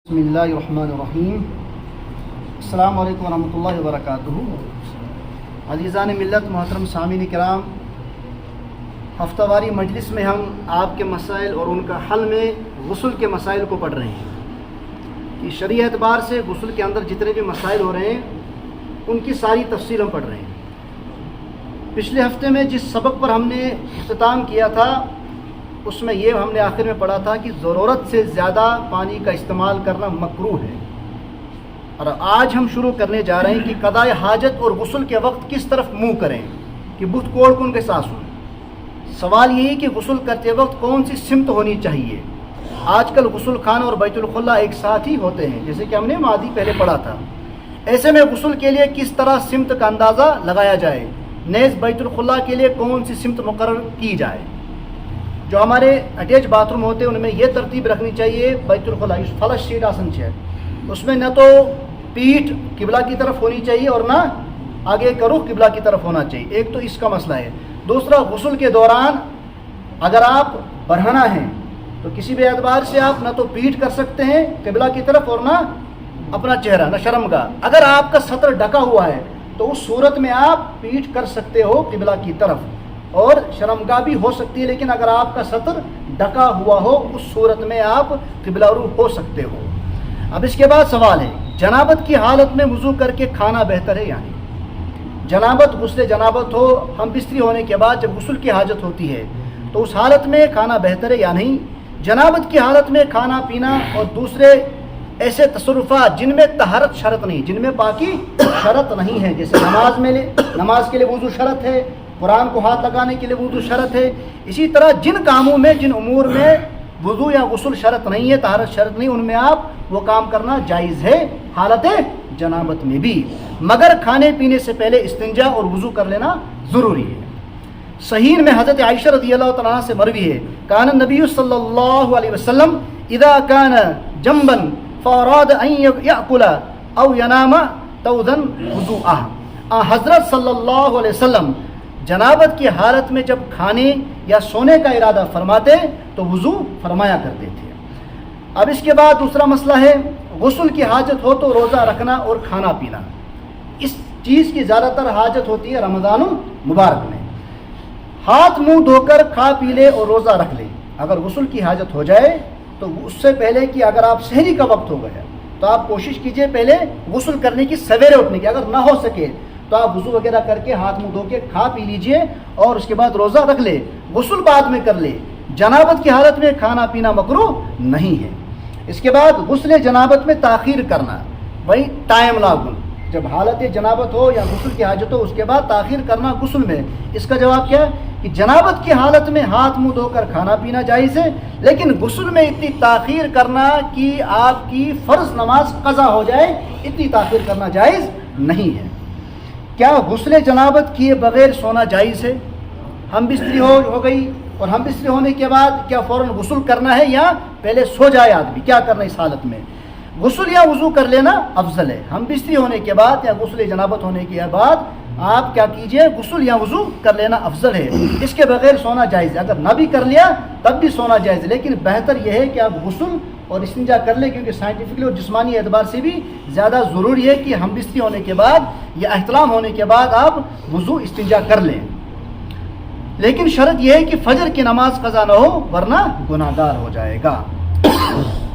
بسم اللہ الرحمن الرحیم. السلام علیکم ورحمۃ اللہ وبرکاتہ. عزیزان ملت، محترم سامعین کرام، ہفتہ واری مجلس میں ہم آپ کے مسائل اور ان کا حل میں غسل کے مسائل کو پڑھ رہے ہیں کہ شرعی اعتبار سے غسل کے اندر جتنے بھی مسائل ہو رہے ہیں ان کی ساری تفصیل ہم پڑھ رہے ہیں. پچھلے ہفتے میں جس سبق پر ہم نے اختتام کیا تھا اس میں یہ ہم نے آخر میں پڑھا تھا کہ ضرورت سے زیادہ پانی کا استعمال کرنا مکروہ ہے. اور آج ہم شروع کرنے جا رہے ہیں کہ قضاء حاجت اور غسل کے وقت کس طرف منہ کریں کہ بت کوڑ کن کے ساتھ ہوں. سوال یہی کہ غسل کرتے وقت کون سی سمت ہونی چاہیے. آج کل غسل خانہ اور بیت الخلا ایک ساتھ ہی ہوتے ہیں، جیسے کہ ہم نے ماضی پہلے پڑھا تھا. ایسے میں غسل کے لیے کس طرح سمت کا اندازہ لگایا جائے، نیز بیت الخلا کے لیے کون سی سمت مقرر کی جائے. جو ہمارے اٹیچ باتھ روم ہوتے ہیں ان میں یہ ترتیب رکھنی چاہیے. بیت الخلا اس فلش شیٹ آسن ہے، اس میں نہ تو پیٹھ قبلہ کی طرف ہونی چاہیے اور نہ آگے کا رخ قبلہ کی طرف ہونا چاہیے. ایک تو اس کا مسئلہ ہے. دوسرا، غسل کے دوران اگر آپ برہنہ ہیں تو کسی بھی اعتبار سے آپ نہ تو پیٹھ کر سکتے ہیں قبلہ کی طرف اور نہ اپنا چہرہ، نہ شرمگاہ. اگر آپ کا سطر ڈھکا ہوا ہے تو اس صورت میں آپ پیٹھ کر سکتے ہو قبلہ کی طرف، اور شرمگاہ بھی ہو سکتی ہے، لیکن اگر آپ کا سطر ڈھکا ہوا ہو اس صورت میں آپ قبلہ رو ہو سکتے ہو. اب اس کے بعد سوال ہے، جنابت کی حالت میں وضو کر کے کھانا بہتر ہے یا نہیں. جنابت، غسل جنابت ہو، ہم بستری ہونے کے بعد جب غسل کی حاجت ہوتی ہے تو اس حالت میں کھانا بہتر ہے یا نہیں. جنابت کی حالت میں کھانا پینا اور دوسرے ایسے تصرفات جن میں طہارت شرط نہیں، جن میں پاکی شرط نہیں ہے، جیسے نماز کے لیے وضو شرط ہے، قرآن کو ہاتھ لگانے کے لیے وضو شرط ہے، اسی طرح جن کاموں میں، جن امور میں وضو یا غسل شرط نہیں ہے، طہارت شرط نہیں، ان میں آپ وہ کام کرنا جائز ہے حالت جنابت میں بھی. مگر کھانے پینے سے پہلے استنجا اور وضو کر لینا ضروری ہے. صحیح میں حضرت عائشہ رضی اللہ تعالیٰ عنہ سے مروی ہے، کان النبی صلی اللہ علیہ وسلم اذا کان جنبا فاراد ان یأکل او ینام توضا وضوءہ. حضرت صلی اللہ علیہ وسلم جنابت کی حالت میں جب کھانے یا سونے کا ارادہ فرماتے تو وضو فرمایا کرتے تھے. اب اس کے بعد دوسرا مسئلہ ہے، غسل کی حاجت ہو تو روزہ رکھنا اور کھانا پینا. اس چیز کی زیادہ تر حاجت ہوتی ہے رمضان المبارک میں. ہاتھ منہ دھو کر کھا پی لے اور روزہ رکھ لے. اگر غسل کی حاجت ہو جائے تو اس سے پہلے کہ اگر آپ سحری کا وقت ہو گیا تو آپ کوشش کیجئے پہلے غسل کرنے کی، سویرے اٹھنے کی. اگر نہ ہو سکے تو آپ وضو وغیرہ کر کے ہاتھ منہ دھو کے کھا پی لیجئے اور اس کے بعد روزہ رکھ لے. غسل بعد میں کر لے. جنابت کی حالت میں کھانا پینا مکروہ نہیں ہے. اس کے بعد غسل جنابت میں تاخیر کرنا، وہی ٹائم لاگن، جب حالت جنابت ہو یا غسل کی حاجت ہو اس کے بعد تاخیر کرنا غسل میں. اس کا جواب کیا ہے کہ جنابت کی حالت میں ہاتھ منہ دھو کر کھانا پینا جائز ہے، لیکن غسل میں اتنی تاخیر کرنا کہ آپ کی فرض نماز قضا ہو جائے، اتنی تاخیر کرنا جائز نہیں ہے. کیا غسل جنابت کیے بغیر سونا جائز ہے؟ ہم بستری ہو گئی اور ہم بستری ہونے کے بعد کیا فوراً غسل کرنا ہے یا پہلے سو جائے آدمی؟ کیا کرنا اس حالت میں؟ غسل یا وضو کر لینا افضل ہے. ہم بستری ہونے کے بعد یا غسل جنابت ہونے کے بعد آپ کیا کیجئے، غسل یا وضو کر لینا افضل ہے. اس کے بغیر سونا جائز ہے. اگر نہ بھی کر لیا تب بھی سونا جائز ہے، لیکن بہتر یہ ہے کہ آپ غسل اور استنجا کر لیں، کیونکہ سائنٹیفکلی اور جسمانی اعتبار سے بھی زیادہ ضروری ہے کہ ہم بستری ہونے کے بعد یا احتلام ہونے کے بعد آپ وضو استنجا کر لیں. لیکن شرط یہ ہے کہ فجر کی نماز قضا نہ ہو ورنہ گناہ گار ہو جائے گا.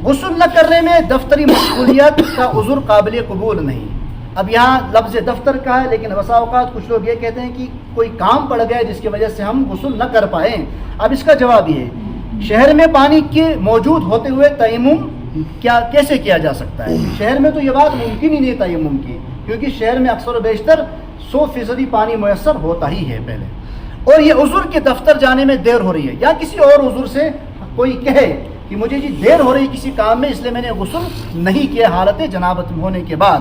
غسل نہ کرنے میں دفتری مشغولیت کا عذر قابل قبول نہیں. اب یہاں لفظ دفتر کا ہے، لیکن بسا اوقات کچھ لوگ یہ کہتے ہیں کہ کوئی کام پڑ گیا جس کی وجہ سے ہم غسل نہ کر پائیں. اب اس کا جواب یہ ہے، شہر میں پانی کے موجود ہوتے ہوئے تیمم کیسے کیا جا سکتا ہے؟ شہر میں تو یہ بات ممکن ہی نہیں تیمم کی، کیونکہ شہر میں اکثر و بیشتر 100% پانی میسر ہوتا ہی ہے پہلے. اور یہ عذر کے دفتر جانے میں دیر ہو رہی ہے یا کسی اور عذر سے کوئی کہے کہ مجھے جی دیر ہو رہی کسی کام میں، اس لیے میں نے غسل نہیں کیا حالت جنابت ہونے کے بعد،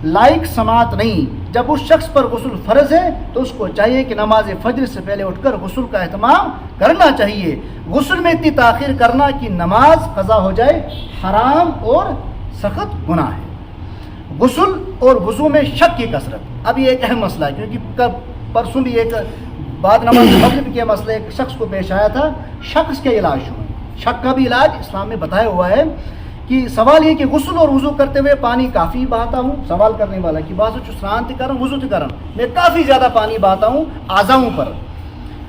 لائق سماعت نہیں. جب اس شخص پر غسل فرض ہے تو اس کو چاہیے کہ نماز فجر سے پہلے اٹھ کر غسل کا اہتمام کرنا چاہیے. غسل میں اتنی تاخیر کرنا کہ نماز قضا ہو جائے حرام اور سخت گناہ ہے. غسل اور وضو میں شک کی کثرت، اب یہ ایک اہم مسئلہ ہے، کیونکہ پرسوں بھی ایک بعد نماز مغرب کے مسئلے ایک شخص کو پیش آیا تھا. شک کے علاج شک کا بھی علاج اسلام میں بتایا ہوا ہے. کہ سوال یہ کہ غسل اور وضو کرتے ہوئے پانی کافی بہاتا ہوں. سوال کرنے والا کہ بعض سنان کرم وضو کرم میں کافی زیادہ پانی بہاتا ہوں اعضاؤں پر,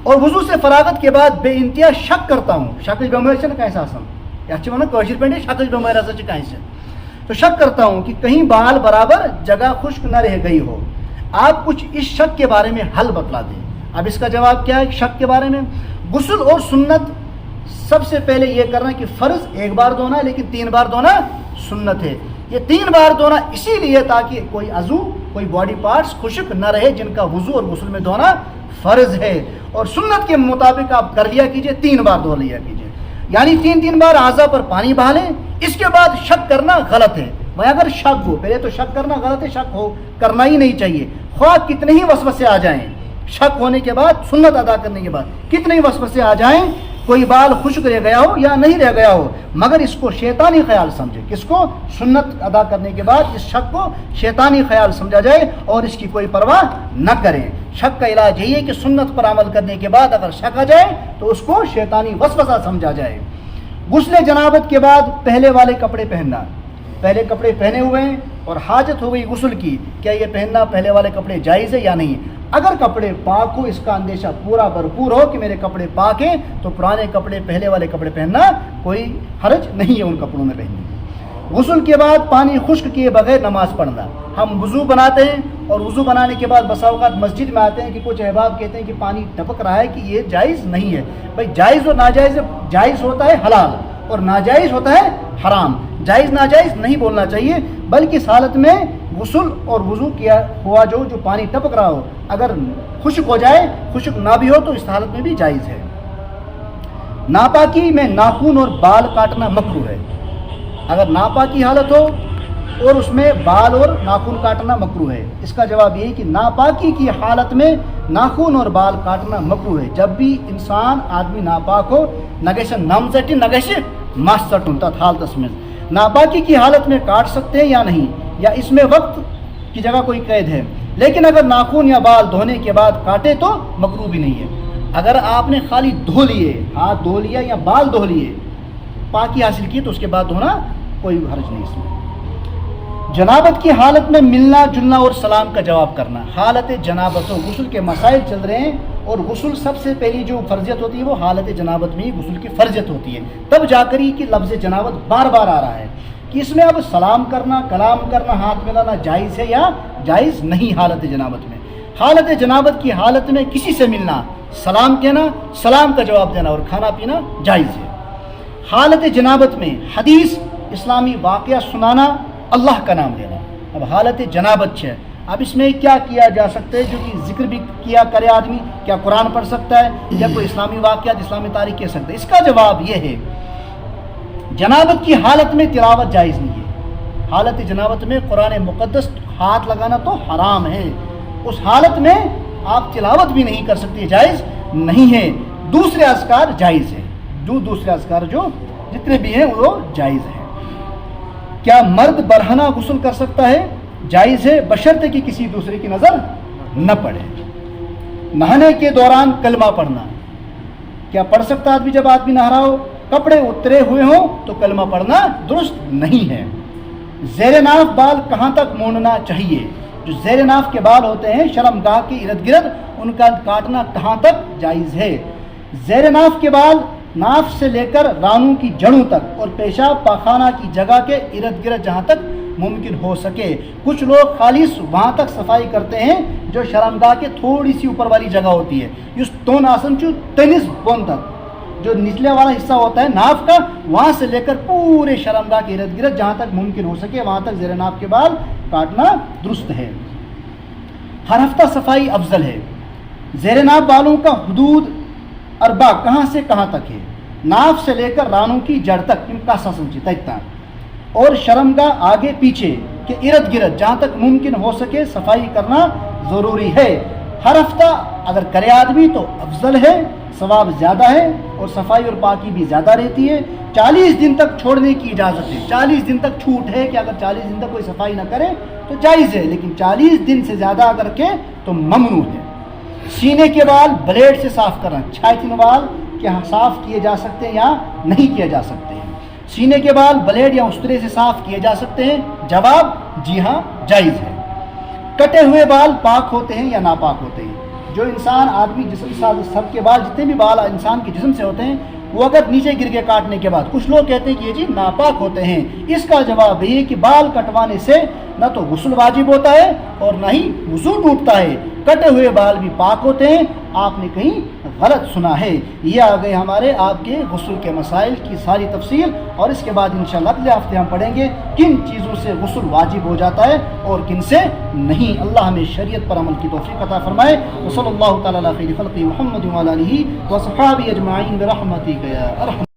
اور وضو سے فراغت کے بعد بے انتہا شک کرتا ہوں. شک بیمار سے کہیں آسان یہ ونان کاشر پہ شک بیمار ہسا کہیں سے, تو شک کرتا ہوں کہ کہیں بال برابر جگہ خشک نہ رہ گئی ہو. آپ کچھ اس شک کے بارے میں حل بتلا دیں. اب اس کا جواب کیا ہے شک کے بارے میں؟ غسل اور سنت سب سے پہلے یہ کرنا کہ فرض ایک بار دھونا ہے, لیکن 3 بار دھونا سنت ہے. یہ 3 بار دھونا اسی لیے تاکہ کوئی عضو کوئی باڈی پارٹس خشک نہ رہے جن کا وضو اور غسل میں دھونا فرض ہے. اور سنت کے مطابق آپ کر لیا کیجئے, 3 بار دھو لیا کیجئے, یعنی 3 بار اعضاء پر پانی بہا لیں. اس کے بعد شک کرنا غلط ہے. میں اگر شک ہو, پہلے تو شک کرنا غلط ہے, شک ہو کرنا ہی نہیں چاہیے, خواہ کتنے ہی وسوسے آ جائیں. شک ہونے کے بعد سنت ادا کرنے کے بعد کتنے ہی وسوسے آ جائیں, کوئی بال خشک رہ گیا ہو یا نہیں رہ گیا ہو, مگر اس کو شیطانی خیال سمجھے. کس کو؟ سنت ادا کرنے کے بعد اس شک کو شیطانی خیال سمجھا جائے اور اس کی کوئی پرواہ نہ کریں. شک کا علاج یہی ہے کہ سنت پر عمل کرنے کے بعد اگر شک آ جائے تو اس کو شیطانی وسوسہ سمجھا جائے. غسل جنابت کے بعد پہلے والے کپڑے پہننا. پہلے کپڑے پہنے ہوئے ہیں اور حاجت ہو گئی غسل کی, کیا یہ پہننا پہلے والے کپڑے جائز ہے یا نہیں؟ اگر کپڑے پاک ہو, اس کا اندیشہ پورا بھرپور ہو کہ میرے کپڑے پاک ہیں, تو پرانے کپڑے پہلے والے کپڑے پہننا کوئی حرج نہیں ہے ان کپڑوں میں پہننے. غسل کے بعد پانی خشک کیے بغیر نماز پڑھنا. ہم وضو بناتے ہیں اور وضو بنانے کے بعد بسا اوقات مسجد میں آتے ہیں کہ کچھ احباب کہتے ہیں کہ پانی ٹپک رہا ہے, کہ یہ جائز نہیں ہے. بھائی جائز اور ناجائز, جائز ہوتا ہے حلال اور ناجائز ہوتا ہے حرام. جائز ناجائز نہیں بولنا چاہیے, بلکہ اس حالت میں غسل اور وضو کیا ہوا جو پانی ٹپک رہا ہو اگر خشک ہو جائے, خشک نہ بھی ہو, تو اس حالت میں بھی جائز ہے. ناپاکی میں ناخن اور بال کاٹنا مکروہ ہے. اگر ناپاکی حالت ہو اور اس میں بال اور ناخن کاٹنا مکروہ ہے. اس کا جواب یہ ہے کہ ناپاکی کی حالت میں ناخن اور بال کاٹنا مکروہ ہے. جب بھی انسان آدمی ناپاک ہو, نگیش نم چٹی نگیش مس چٹن تت حالتس میں, ناپاکی کی حالت میں کاٹ سکتے ہیں یا نہیں, یا اس میں وقت کی جگہ کوئی قید ہے. لیکن اگر ناخن یا بال دھونے کے بعد کاٹے تو مکروہ بھی نہیں ہے. اگر آپ نے خالی دھو لیے, ہاتھ دھو لیا یا بال دھو لیے, پاکی حاصل کی, تو اس کے بعد دھونا کوئی حرج نہیں اس میں. جنابت کی حالت میں ملنا جلنا اور سلام کا جواب کرنا. حالت جنابت و غسل کے مسائل چل رہے ہیں, اور غسل سب سے پہلی جو فرضیت ہوتی ہے وہ حالت جنابت میں ہی غسل کی فرضیت ہوتی ہے. تب جا کر ہی کہ لفظ جنابت بار بار آ رہا ہے کہ اس میں اب سلام کرنا, کلام کرنا, ہاتھ ملانا جائز ہے یا جائز نہیں. حالت جنابت میں, حالت جنابت کی حالت میں کسی سے ملنا, سلام کہنا, سلام کا جواب دینا اور کھانا پینا جائز ہے. حالت جنابت میں حدیث اسلامی واقعہ سنانا, اللہ کا نام لینا. اب حالت جنابت ہے, اب اس میں کیا کیا جا سکتا ہے جو کہ ذکر بھی کیا کرے آدمی؟ کیا قرآن پڑھ سکتا ہے یا کوئی اسلامی واقعات اسلامی تاریخ کہہ سکتا ہے؟ اس کا جواب یہ ہے جنابت کی حالت میں تلاوت جائز نہیں ہے. حالت جنابت میں قرآن مقدس ہاتھ لگانا تو حرام ہے. اس حالت میں آپ تلاوت بھی نہیں کر سکتے, جائز نہیں ہے. دوسرے اذکار جائز ہیں, جو دوسرے اذکار جو جتنے بھی ہیں وہ جائز ہیں. کیا مرد برہنہ غسل کر سکتا ہے؟ جائز ہے, بشرطے کہ کسی دوسرے کی نظر نہ پڑے. نہانے کے دوران کلمہ پڑھنا, کیا پڑھ سکتا آدمی جب آدمی نہا رہا ہو, کپڑے اترے ہوئے ہوں تو کلمہ پڑھنا درست نہیں ہے. زیر ناف بال کہاں تک مونڈنا چاہیے؟ جو زیر ناف کے بال ہوتے ہیں شرم گاہ کے ارد گرد, ان کا کاٹنا کہاں تک جائز ہے؟ زیر ناف کے بال ناف سے لے کر رانوں کی جڑوں تک اور پیشاب پاخانہ کی جگہ کے ارد گرد جہاں تک ممکن ہو سکے. کچھ لوگ خالص وہاں تک صفائی کرتے ہیں جو شرمگاہ کے تھوڑی سی اوپر والی جگہ ہوتی ہے, اس تون آسن چو تنس بون تک, جو نچلے والا حصہ ہوتا ہے ناف کا, وہاں سے لے کر پورے شرمگاہ کے ارد گرد جہاں تک ممکن ہو سکے وہاں تک زیر ناف کے بال کاٹنا درست ہے. ہر ہفتہ صفائی افضل ہے. زیر ناف بالوں کا حدود اربع کہاں سے کہاں تک ہے؟ ناف سے لے کر رانوں کی جڑ تک, ان کا سمجھے تیتا, اور شرمگاہ آگے پیچھے کے ارد گرد جہاں تک ممکن ہو سکے صفائی کرنا ضروری ہے. ہر ہفتہ اگر کرے آدمی تو افضل ہے, ثواب زیادہ ہے اور صفائی اور پاکی بھی زیادہ رہتی ہے. 40 دن تک چھوڑنے کی اجازت ہے. 40 دن تک چھوٹ ہے کہ اگر 40 دن تک کوئی صفائی نہ کرے تو جائز ہے, لیکن 40 دن سے زیادہ اگر کے تو ممنوع ہے. سینے کے بال بلیڈ سے صاف کرنا, چھائتن بال کیا صاف کیے جا سکتے ہیں یا نہیں کیے جا سکتے ہیں؟ سینے کے بال بلیڈ یا استرے سے صاف کیے جا سکتے ہیں؟ جواب جی ہاں، جائز ہے۔ کٹے ہوئے بال پاک ہوتے ہیں یا ناپاک ہوتے ہیں؟ جو انسان آدمی جسم سب کے بال جتنے بھی بال انسان کے جسم سے ہوتے ہیں وہ اگر نیچے گر کے کاٹنے کے بعد کچھ لوگ کہتے ہیں کہ یہ جی ناپاک ہوتے ہیں، اس کا جواب یہ کہ بال کٹوانے سے نہ تو غسل واجب ہوتا ہے اور نہ ہی وضو ٹوٹتا ہے، کٹے ہوئے بال بھی پاک ہوتے ہیں۔ آپ نے کہیں غلط سنا ہے۔ یہ آ گئے ہمارے آپ کے غسل کے مسائل کی ساری تفصیل، اور اس کے بعد انشاءاللہ اگلے ہفتے ہم پڑھیں گے کن چیزوں سے غسل واجب ہو جاتا ہے اور کن سے نہیں۔ اللہ ہمیں شریعت پر عمل کی توفیق عطا فرمائے۔ وصلی اللہ تعالی علی خیر خلق محمد وعلی آلہ وصحبہ اجمعین برحمتک یا ارحم